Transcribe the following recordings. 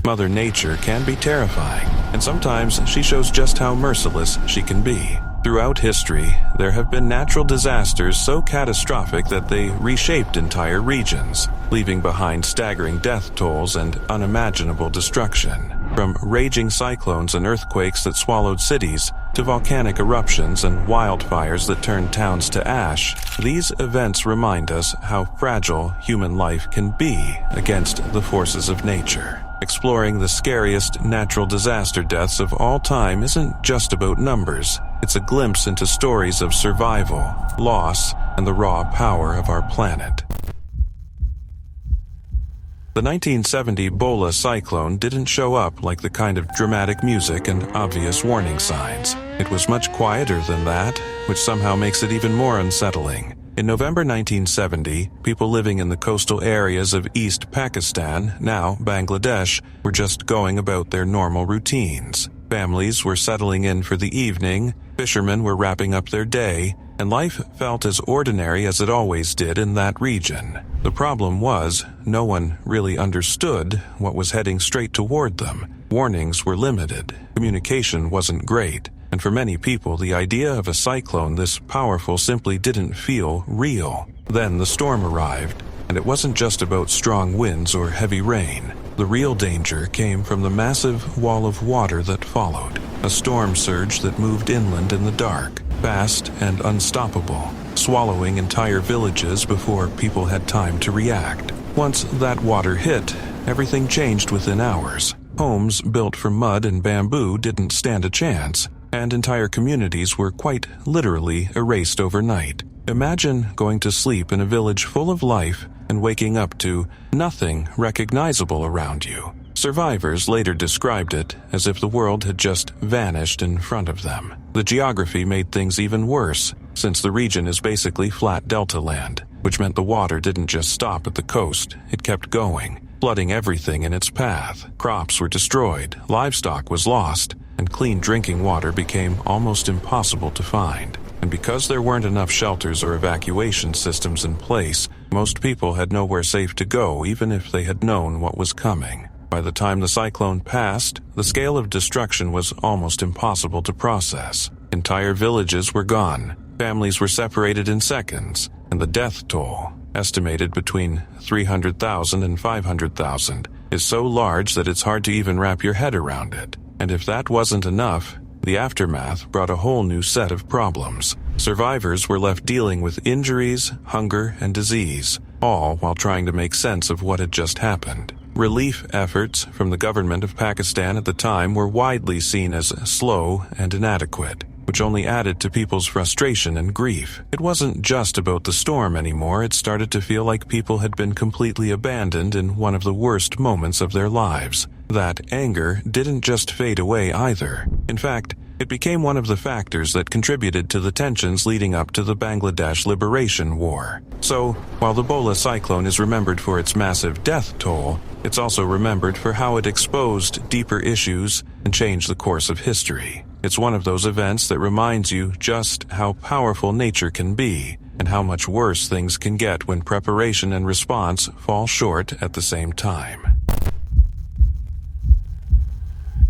Mother Nature can be terrifying, and sometimes she shows just how merciless she can be. Throughout history, there have been natural disasters so catastrophic that they reshaped entire regions, leaving behind staggering death tolls and unimaginable destruction. From raging cyclones and earthquakes that swallowed cities, to volcanic eruptions and wildfires that turned towns to ash, these events remind us how fragile human life can be against the forces of nature. Exploring the scariest natural disaster deaths of all time isn't just about numbers. It's a glimpse into stories of survival, loss, and the raw power of our planet. The 1970 Bhola cyclone didn't show up like the kind of dramatic music and obvious warning signs. It was much quieter than that, which somehow makes it even more unsettling. In November 1970, people living in the coastal areas of East Pakistan, now Bangladesh, were just going about their normal routines. Families were settling in for the evening, fishermen were wrapping up their day, and life felt as ordinary as it always did in that region. The problem was, no one really understood what was heading straight toward them. Warnings were limited, communication wasn't great, and for many people the idea of a cyclone this powerful simply didn't feel real. Then the storm arrived, and it wasn't just about strong winds or heavy rain. The real danger came from the massive wall of water that followed, a storm surge that moved inland in the dark, fast and unstoppable, swallowing entire villages before people had time to react. Once that water hit, everything changed within hours. Homes built from mud and bamboo didn't stand a chance, and entire communities were quite literally erased overnight. Imagine going to sleep in a village full of life and waking up to nothing recognizable around you. Survivors later described it as if the world had just vanished in front of them. The geography made things even worse, since the region is basically flat delta land, which meant the water didn't just stop at the coast, it kept going, flooding everything in its path. Crops were destroyed, livestock was lost, and clean drinking water became almost impossible to find. And because there weren't enough shelters or evacuation systems in place, most people had nowhere safe to go even if they had known what was coming. By the time the cyclone passed, the scale of destruction was almost impossible to process. Entire villages were gone, families were separated in seconds, and the death toll, estimated between 300,000 and 500,000, is so large that it's hard to even wrap your head around it. And if that wasn't enough, the aftermath brought a whole new set of problems. Survivors were left dealing with injuries, hunger, and disease, all while trying to make sense of what had just happened. Relief efforts from the government of Pakistan at the time were widely seen as slow and inadequate, which only added to people's frustration and grief. It wasn't just about the storm anymore, it started to feel like people had been completely abandoned in one of the worst moments of their lives. That anger didn't just fade away either. In fact, it became one of the factors that contributed to the tensions leading up to the Bangladesh Liberation War. So, while the Bhola cyclone is remembered for its massive death toll, it's also remembered for how it exposed deeper issues and changed the course of history. It's one of those events that reminds you just how powerful nature can be, and how much worse things can get when preparation and response fall short at the same time.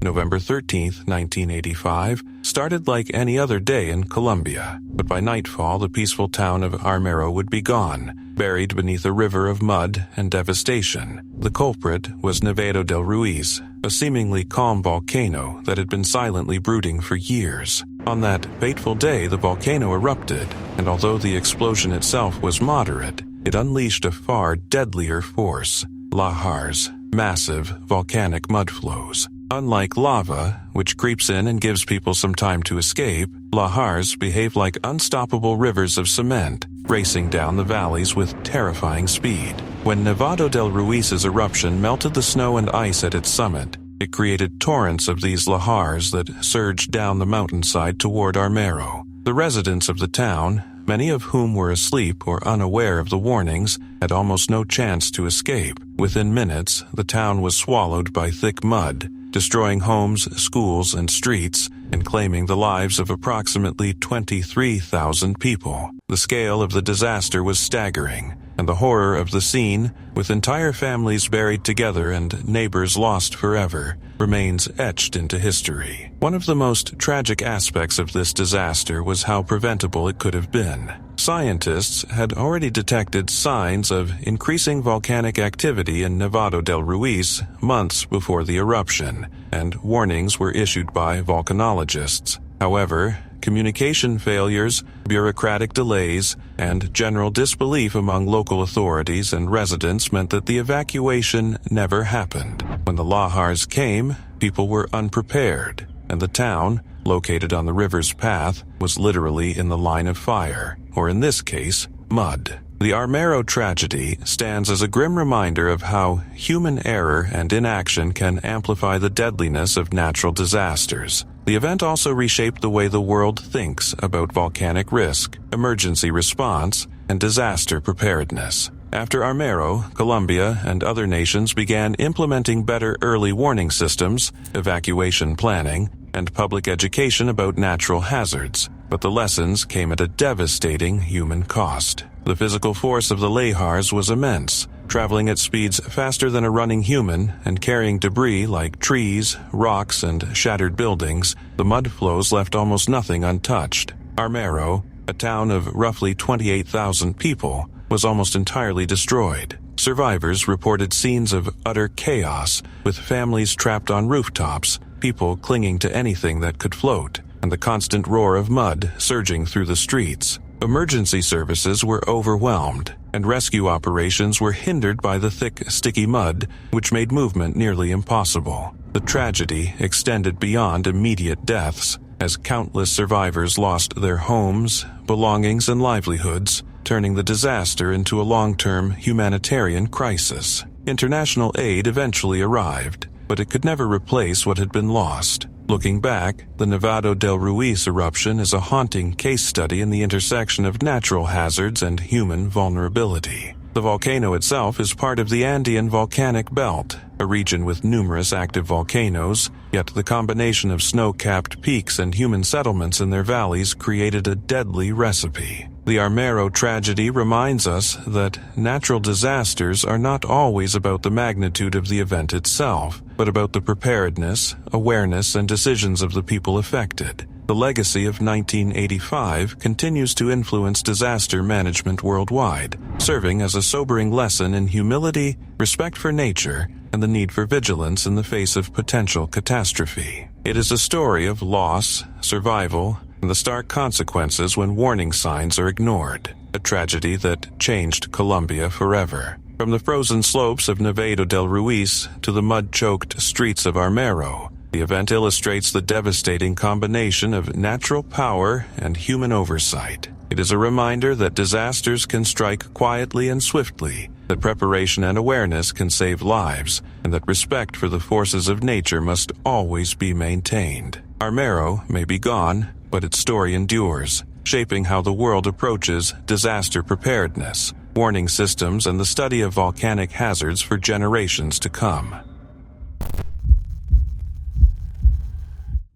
November 13th, 1985, started like any other day in Colombia, but by nightfall the peaceful town of Armero would be gone, buried beneath a river of mud and devastation. The culprit was Nevado del Ruiz, a seemingly calm volcano that had been silently brooding for years. On that fateful day, the volcano erupted, and although the explosion itself was moderate, it unleashed a far deadlier force: lahars, massive volcanic mudflows. Unlike lava, which creeps in and gives people some time to escape, lahars behave like unstoppable rivers of cement, racing down the valleys with terrifying speed. When Nevado del Ruiz's eruption melted the snow and ice at its summit, it created torrents of these lahars that surged down the mountainside toward Armero. The residents of the town, many of whom were asleep or unaware of the warnings, had almost no chance to escape. Within minutes, the town was swallowed by thick mud, destroying homes, schools, and streets, and claiming the lives of approximately 23,000 people. The scale of the disaster was staggering, and the horror of the scene, with entire families buried together and neighbors lost forever, remains etched into history. One of the most tragic aspects of this disaster was how preventable it could have been. Scientists had already detected signs of increasing volcanic activity in Nevado del Ruiz months before the eruption, and warnings were issued by volcanologists. However, communication failures, bureaucratic delays, and general disbelief among local authorities and residents meant that the evacuation never happened. When the lahars came, people were unprepared, and the town, located on the river's path, was literally in the line of fire, or in this case, mud. The Armero tragedy stands as a grim reminder of how human error and inaction can amplify the deadliness of natural disasters. The event also reshaped the way the world thinks about volcanic risk, emergency response, and disaster preparedness. After Armero, Colombia and other nations began implementing better early warning systems, evacuation planning, and public education about natural hazards. But the lessons came at a devastating human cost. The physical force of the lahars was immense, traveling at speeds faster than a running human and carrying debris like trees, rocks, and shattered buildings. The mud flows left almost nothing untouched. Armero, a town of roughly 28,000 people, was almost entirely destroyed. Survivors reported scenes of utter chaos, with families trapped on rooftops, people clinging to anything that could float, and the constant roar of mud surging through the streets. Emergency services were overwhelmed, and rescue operations were hindered by the thick, sticky mud, which made movement nearly impossible. The tragedy extended beyond immediate deaths, as countless survivors lost their homes, belongings, and livelihoods, turning the disaster into a long-term humanitarian crisis. International aid eventually arrived, but it could never replace what had been lost. Looking back, the Nevado del Ruiz eruption is a haunting case study in the intersection of natural hazards and human vulnerability. The volcano itself is part of the Andean volcanic belt, a region with numerous active volcanoes, yet the combination of snow-capped peaks and human settlements in their valleys created a deadly recipe. The Armero tragedy reminds us that natural disasters are not always about the magnitude of the event itself, but about the preparedness, awareness, and decisions of the people affected. The legacy of 1985 continues to influence disaster management worldwide, serving as a sobering lesson in humility, respect for nature, and the need for vigilance in the face of potential catastrophe. It is a story of loss, survival, and the stark consequences when warning signs are ignored, a tragedy that changed Colombia forever. From the frozen slopes of Nevado del Ruiz to the mud-choked streets of Armero, the event illustrates the devastating combination of natural power and human oversight. It is a reminder that disasters can strike quietly and swiftly, that preparation and awareness can save lives, and that respect for the forces of nature must always be maintained. Armero may be gone, but its story endures, shaping how the world approaches disaster preparedness, warning systems, and the study of volcanic hazards for generations to come.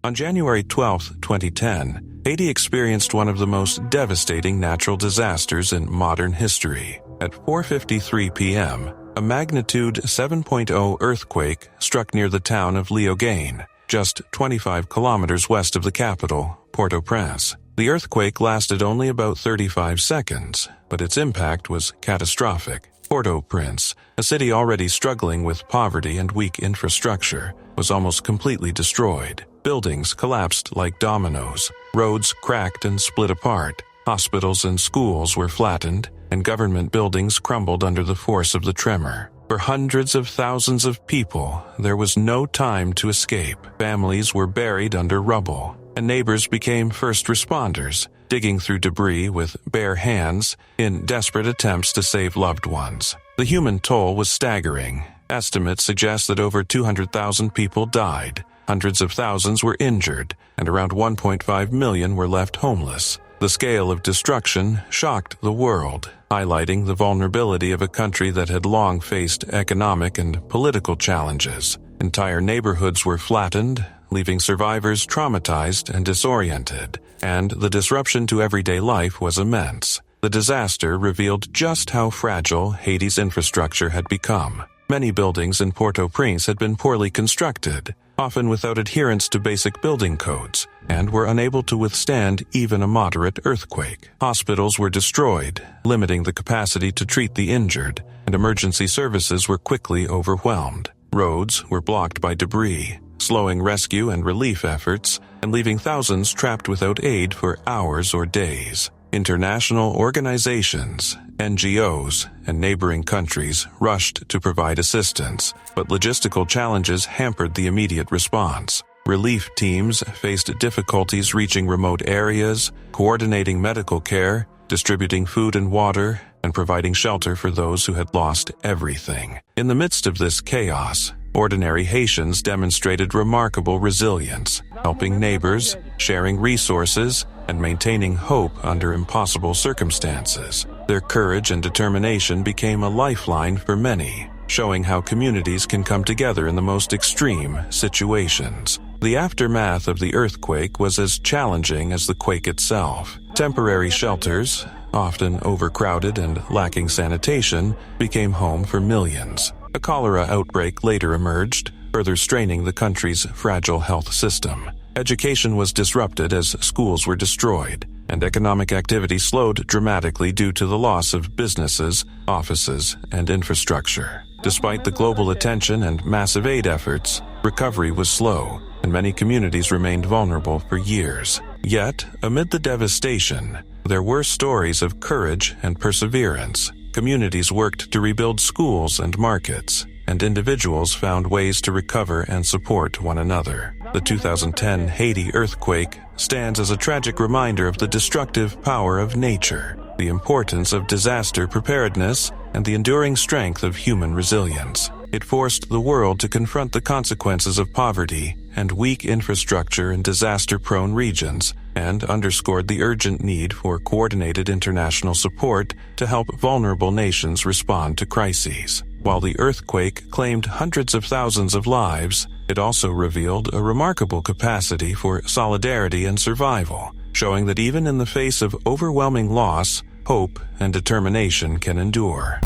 On January 12, 2010, Haiti experienced one of the most devastating natural disasters in modern history. At 4:53 p.m., a magnitude 7.0 earthquake struck near the town of Léogâne, just 25 kilometers west of the capital, Port-au-Prince. The earthquake lasted only about 35 seconds, but its impact was catastrophic. Port-au-Prince, a city already struggling with poverty and weak infrastructure, was almost completely destroyed. Buildings collapsed like dominoes, roads cracked and split apart, hospitals and schools were flattened, and government buildings crumbled under the force of the tremor. For hundreds of thousands of people, there was no time to escape. Families were buried under rubble, and neighbors became first responders, digging through debris with bare hands in desperate attempts to save loved ones. The human toll was staggering. Estimates suggest that over 200,000 people died, hundreds of thousands were injured, and around 1.5 million were left homeless. The scale of destruction shocked the world, highlighting the vulnerability of a country that had long faced economic and political challenges. Entire neighborhoods were flattened, leaving survivors traumatized and disoriented, and the disruption to everyday life was immense. The disaster revealed just how fragile Haiti's infrastructure had become. Many buildings in Port-au-Prince had been poorly constructed, often without adherence to basic building codes, and were unable to withstand even a moderate earthquake. Hospitals were destroyed, limiting the capacity to treat the injured, and emergency services were quickly overwhelmed. Roads were blocked by debris, slowing rescue and relief efforts, and leaving thousands trapped without aid for hours or days. International organizations, NGOs, and neighboring countries rushed to provide assistance, but logistical challenges hampered the immediate response. Relief teams faced difficulties reaching remote areas, coordinating medical care, distributing food and water, and providing shelter for those who had lost everything. In the midst of this chaos, ordinary Haitians demonstrated remarkable resilience, helping neighbors, sharing resources, and maintaining hope under impossible circumstances. Their courage and determination became a lifeline for many, showing how communities can come together in the most extreme situations. The aftermath of the earthquake was as challenging as the quake itself. Temporary shelters, often overcrowded and lacking sanitation, became home for millions. A cholera outbreak later emerged, further straining the country's fragile health system. Education was disrupted as schools were destroyed, and economic activity slowed dramatically due to the loss of businesses, offices, and infrastructure. Despite the global attention and massive aid efforts, recovery was slow, and many communities remained vulnerable for years. Yet, amid the devastation, there were stories of courage and perseverance. Communities worked to rebuild schools and markets, and individuals found ways to recover and support one another. The 2010 Haiti earthquake stands as a tragic reminder of the destructive power of nature, the importance of disaster preparedness, and the enduring strength of human resilience. It forced the world to confront the consequences of poverty and weak infrastructure in disaster-prone regions, and underscored the urgent need for coordinated international support to help vulnerable nations respond to crises. While the earthquake claimed hundreds of thousands of lives, it also revealed a remarkable capacity for solidarity and survival, showing that even in the face of overwhelming loss, hope and determination can endure.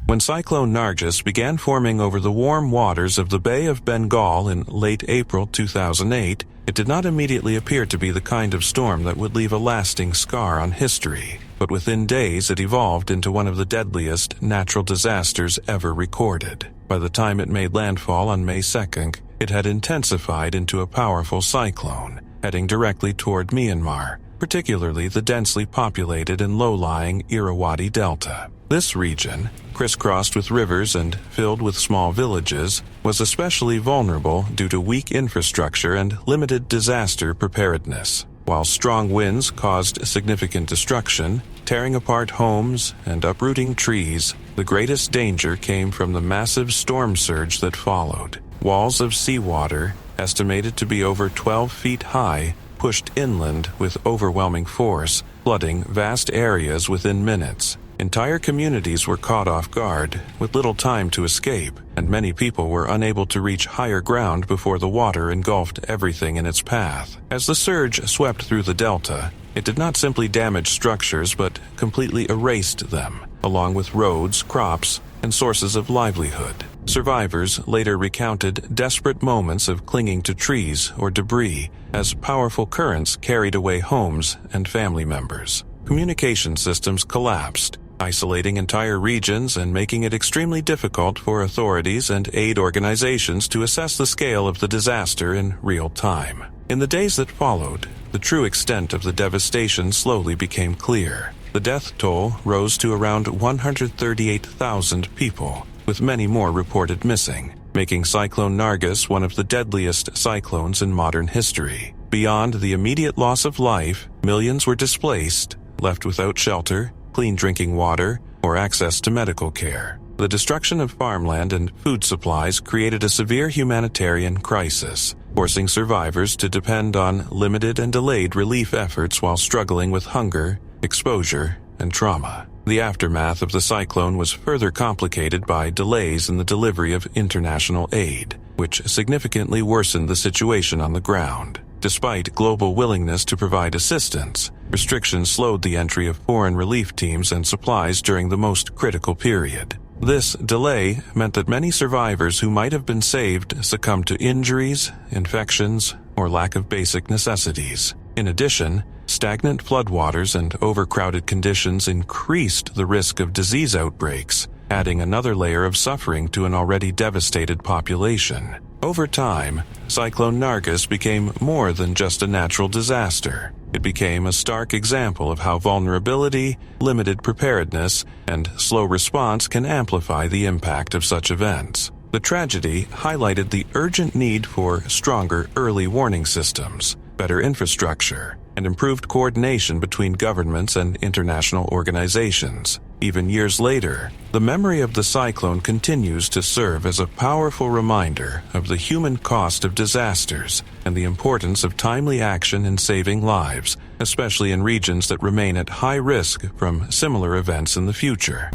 When Cyclone Nargis began forming over the warm waters of the Bay of Bengal in late April 2008, it did not immediately appear to be the kind of storm that would leave a lasting scar on history. But within days it evolved into one of the deadliest natural disasters ever recorded. By the time it made landfall on May 2nd, it had intensified into a powerful cyclone, heading directly toward Myanmar, particularly the densely populated and low-lying Irrawaddy Delta. This region, crisscrossed with rivers and filled with small villages, was especially vulnerable due to weak infrastructure and limited disaster preparedness. While strong winds caused significant destruction, tearing apart homes and uprooting trees, the greatest danger came from the massive storm surge that followed. Walls of seawater, estimated to be over 12 feet high, pushed inland with overwhelming force, flooding vast areas within minutes. Entire communities were caught off guard, with little time to escape, and many people were unable to reach higher ground before the water engulfed everything in its path. As the surge swept through the delta, it did not simply damage structures but completely erased them, along with roads, crops, and sources of livelihood. Survivors later recounted desperate moments of clinging to trees or debris as powerful currents carried away homes and family members. Communication systems collapsed, isolating entire regions and making it extremely difficult for authorities and aid organizations to assess the scale of the disaster in real time. In the days that followed, the true extent of the devastation slowly became clear. The death toll rose to around 138,000 people, with many more reported missing, making Cyclone Nargis one of the deadliest cyclones in modern history. Beyond the immediate loss of life, millions were displaced, left without shelter, clean drinking water, or access to medical care. The destruction of farmland and food supplies created a severe humanitarian crisis, forcing survivors to depend on limited and delayed relief efforts while struggling with hunger, exposure, and trauma. The aftermath of the cyclone was further complicated by delays in the delivery of international aid, which significantly worsened the situation on the ground. Despite global willingness to provide assistance, restrictions slowed the entry of foreign relief teams and supplies during the most critical period. This delay meant that many survivors who might have been saved succumbed to injuries, infections, or lack of basic necessities. In addition, stagnant floodwaters and overcrowded conditions increased the risk of disease outbreaks, adding another layer of suffering to an already devastated population. Over time, Cyclone Nargis became more than just a natural disaster. It became a stark example of how vulnerability, limited preparedness, and slow response can amplify the impact of such events. The tragedy highlighted the urgent need for stronger early warning systems, better infrastructure, and improved coordination between governments and international organizations. Even years later, the memory of the cyclone continues to serve as a powerful reminder of the human cost of disasters and the importance of timely action in saving lives, especially in regions that remain at high risk from similar events in the future.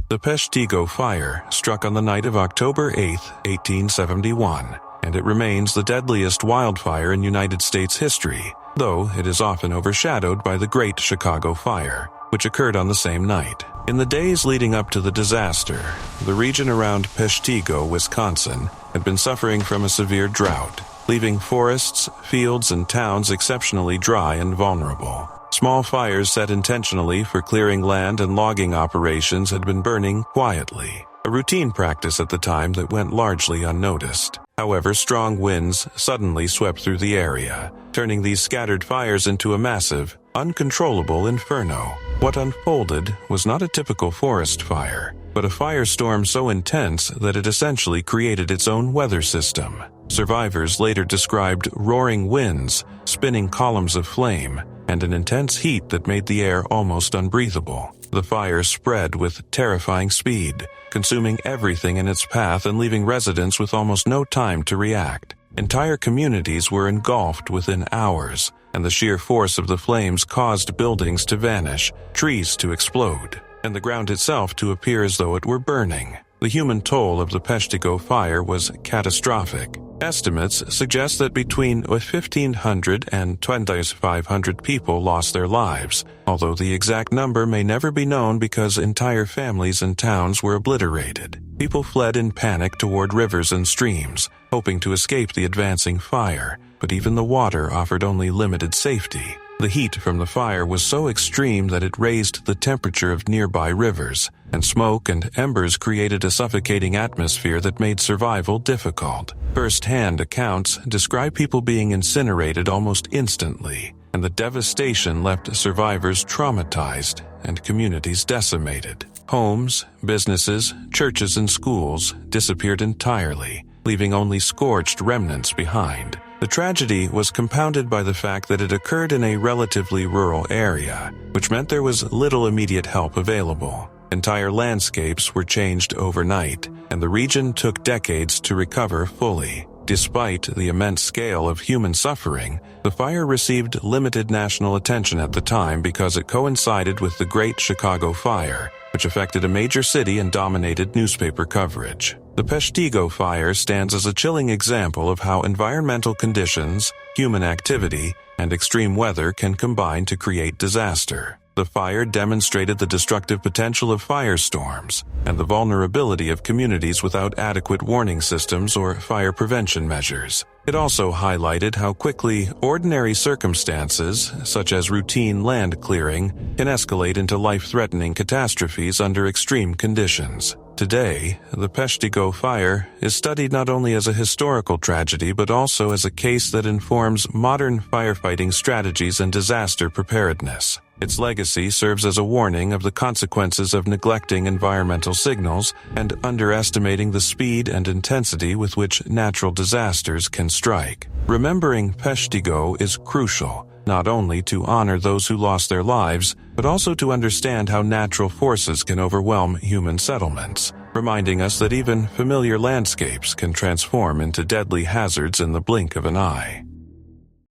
The Peshtigo fire struck on the night of October 8, 1871, and it remains the deadliest wildfire in United States history, though it is often overshadowed by the Great Chicago Fire, which occurred on the same night. In the days leading up to the disaster, the region around Peshtigo, Wisconsin, had been suffering from a severe drought, leaving forests, fields, and towns exceptionally dry and vulnerable. Small fires set intentionally for clearing land and logging operations had been burning quietly, a routine practice at the time that went largely unnoticed. However, strong winds suddenly swept through the area, turning these scattered fires into a massive, uncontrollable inferno. What unfolded was not a typical forest fire, but a firestorm so intense that it essentially created its own weather system. Survivors later described roaring winds, spinning columns of flame, and an intense heat that made the air almost unbreathable. The fire spread with terrifying speed, consuming everything in its path and leaving residents with almost no time to react. Entire communities were engulfed within hours, and the sheer force of the flames caused buildings to vanish, trees to explode, and the ground itself to appear as though it were burning. The human toll of the Peshtigo fire was catastrophic. Estimates suggest that between 1,500 and 2,500 people lost their lives, although the exact number may never be known because entire families and towns were obliterated. People fled in panic toward rivers and streams, hoping to escape the advancing fire, but even the water offered only limited safety. The heat from the fire was so extreme that it raised the temperature of nearby rivers, and smoke and embers created a suffocating atmosphere that made survival difficult. First-hand accounts describe people being incinerated almost instantly, and the devastation left survivors traumatized and communities decimated. Homes, businesses, churches, and schools disappeared entirely, leaving only scorched remnants behind. The tragedy was compounded by the fact that it occurred in a relatively rural area, which meant there was little immediate help available. Entire landscapes were changed overnight, and the region took decades to recover fully. Despite the immense scale of human suffering, the fire received limited national attention at the time because it coincided with the Great Chicago Fire, which affected a major city and dominated newspaper coverage. The Peshtigo fire stands as a chilling example of how environmental conditions, human activity, and extreme weather can combine to create disaster. The fire demonstrated the destructive potential of firestorms and the vulnerability of communities without adequate warning systems or fire prevention measures. It also highlighted how quickly ordinary circumstances, such as routine land clearing, can escalate into life-threatening catastrophes under extreme conditions. Today, the Peshtigo fire is studied not only as a historical tragedy but also as a case that informs modern firefighting strategies and disaster preparedness. Its legacy serves as a warning of the consequences of neglecting environmental signals and underestimating the speed and intensity with which natural disasters can strike. Remembering Peshtigo is crucial, not only to honor those who lost their lives, but also to understand how natural forces can overwhelm human settlements, reminding us that even familiar landscapes can transform into deadly hazards in the blink of an eye.